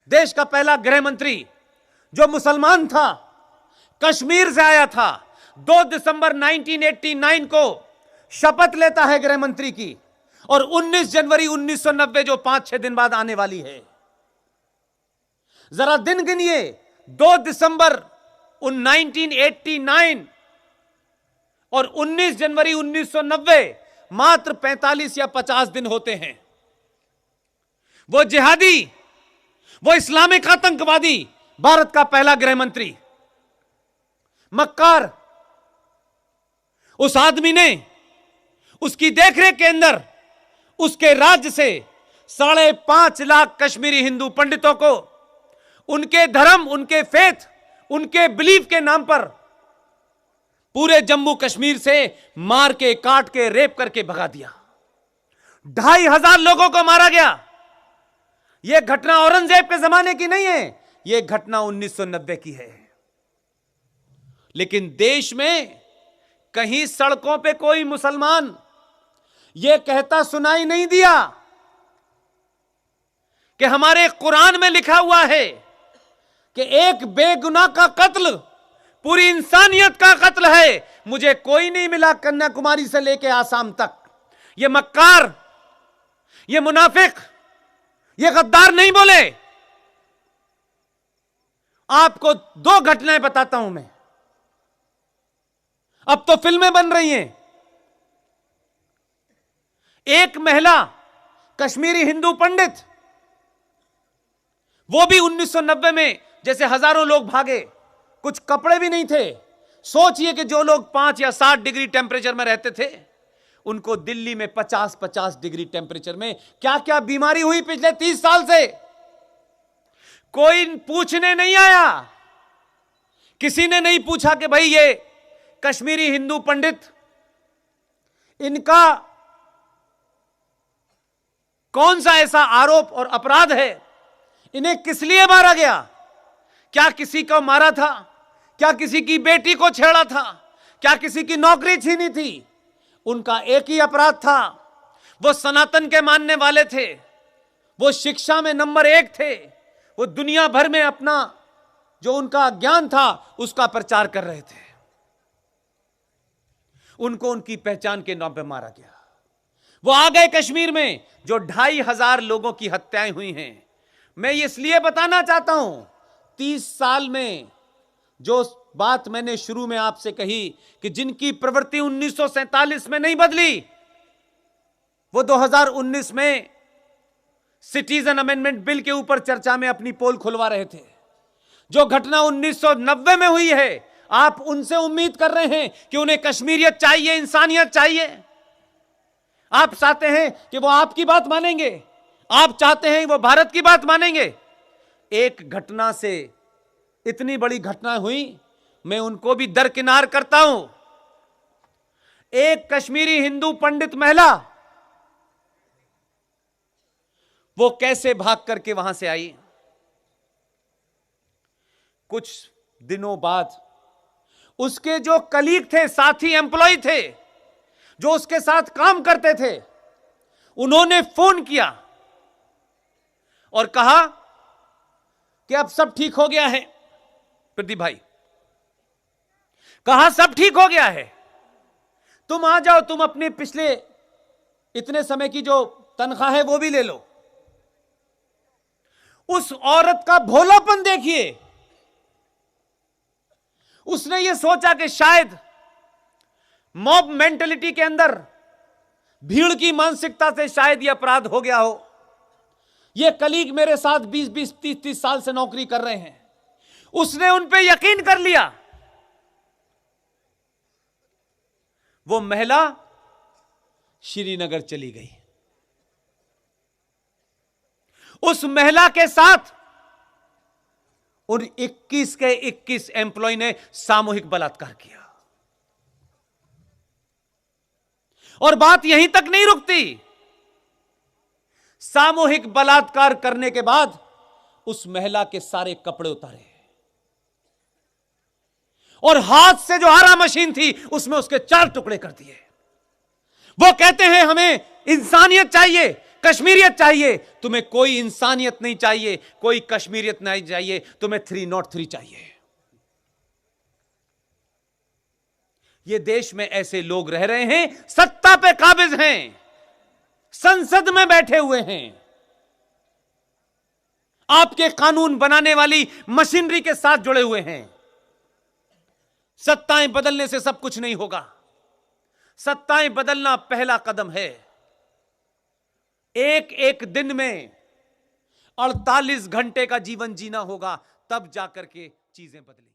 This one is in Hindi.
देश का पहला गृह मंत्री जो मुसलमान था, कश्मीर से आया था, 2 दिसंबर 1989 को शपथ लेता है गृह मंत्री की, और 19 जनवरी 1990 जो 5-6 दिन बाद आने वाली है, जरा दिन गिनिए। 2 दिसंबर 1989 और 19 जनवरी 1990 मात्र 45 या 50 दिन होते हैं। वो जिहादी, वो इस्लामिक आतंकवादी, भारत का पहला गृह मंत्री, मक्कार, उस आदमी ने उसकी देखरेख के अंदर उसके राज्य से 5.5 लाख कश्मीरी हिंदू पंडितों को उनके धर्म, उनके फेथ, उनके बिलीफ के नाम पर पूरे जम्मू कश्मीर से मार के, काट के, रेप करके भगा दिया। 2,500 लोगों को मारा गया। यह घटना औरंगजेब के जमाने की नहीं है, यह घटना 1990 की है। लेकिन देश में कहीं सड़कों पे कोई मुसलमान यह कहता सुनाई नहीं दिया कि हमारे कुरान में लिखा हुआ है कि एक बेगुनाह का कत्ल पूरी इंसानियत का कत्ल है। मुझे कोई नहीं मिला कन्याकुमारी से लेकर आसाम तक। यह मक्कार, यह मुनाफिक, यह गद्दार नहीं बोले। आपको 2 घटनाएं बताता हूं मैं। अब तो फिल्में बन रही हैं। एक महिला कश्मीरी हिंदू पंडित, वो भी 1990 में जैसे हजारों लोग भागे, कुछ कपड़े भी नहीं थे। सोचिए कि जो लोग 5 या 7 डिग्री टेम्परेचर में रहते थे, उनको दिल्ली में 50-50 डिग्री टेम्परेचर में क्या क्या बीमारी हुई पिछले 30 साल से, कोई पूछने नहीं आया। किसी ने नहीं पूछा कि भाई ये कश्मीरी हिंदू पंडित, इनका कौन सा ऐसा आरोप और अपराध है, इन्हें किस लिए मारा गया, क्या किसी को मारा था, क्या किसी की बेटी को छेड़ा था, क्या किसी की नौकरी छीनी थी। उनका एक ही अपराध था, वो सनातन के मानने वाले थे, वो शिक्षा में नंबर 1 थे, वो दुनिया भर में अपना जो उनका ज्ञान था उसका प्रचार कर रहे थे। उनको उनकी पहचान के नाम पे मारा गया। वो आ गए कश्मीर में जो 2,500 लोगों की हत्याएं हुई हैं। मैं इसलिए बताना चाहता हूं, 30 साल में जो बात मैंने शुरू में आपसे कही कि जिनकी प्रवृत्ति 1947 में नहीं बदली, वो 2019 में सिटीजन अमेंडमेंट बिल के ऊपर चर्चा में अपनी पोल खुलवा रहे थे। जो घटना 1990 में हुई है, आप उनसे उम्मीद कर रहे हैं कि उन्हें कश्मीरियत चाहिए, इंसानियत चाहिए। आप चाहते हैं कि वो आपकी बात मानेंगे, आप चाहते हैं वो भारत की बात मानेंगे। एक घटना से इतनी बड़ी घटना हुई, मैं उनको भी दरकिनार करता हूं। एक कश्मीरी हिंदू पंडित महिला, वो कैसे भाग करके वहां से आई। कुछ दिनों बाद उसके जो कलीग थे, साथी, एम्प्लॉय थे, जो उसके साथ काम करते थे, उन्होंने फोन किया और कहा कि अब सब ठीक हो गया है। प्रदीप भाई कहा सब ठीक हो गया है, तुम आ जाओ, तुम अपने पिछले इतने समय की जो तनख्वाह है वो भी ले लो। उस औरत का भोलापन देखिए। उसने ये सोचा कि शायद मॉब मेंटेलिटी के अंदर, भीड़ की मानसिकता से शायद यह अपराध हो गया हो। ये कलीग मेरे साथ 20-20, 30-30 साल से नौकरी कर रहे हैं। उसने उन पे यकीन कर लिया। वो महिला श्रीनगर चली गई। उस महिला के साथ उन 21 के 21 एम्प्लॉय ने सामूहिक बलात्कार किया। और बात यहीं तक नहीं रुकती। सामूहिक बलात्कार करने के बाद उस महिला के सारे कपड़े उतारे और हाथ से जो आरा मशीन थी उसमें उसके 4 टुकड़े कर दिए। वो कहते हैं हमें इंसानियत चाहिए, कश्मीरियत चाहिए, तुम्हें कोई इंसानियत नहीं चाहिए, कोई कश्मीरियत नहीं चाहिए, तुम्हें 303 चाहिए। ये देश में ऐसे लोग रह रहे हैं, सत्ता पे काबिज हैं, संसद में बैठे हुए हैं, आपके कानून बनाने वाली मशीनरी के साथ जुड़े हुए हैं। सत्ताएं बदलने से सब कुछ नहीं होगा, सत्ताएं बदलना पहला कदम है। एक एक दिन में 48 घंटे का जीवन जीना होगा, तब जाकर के चीजें बदलेंगी।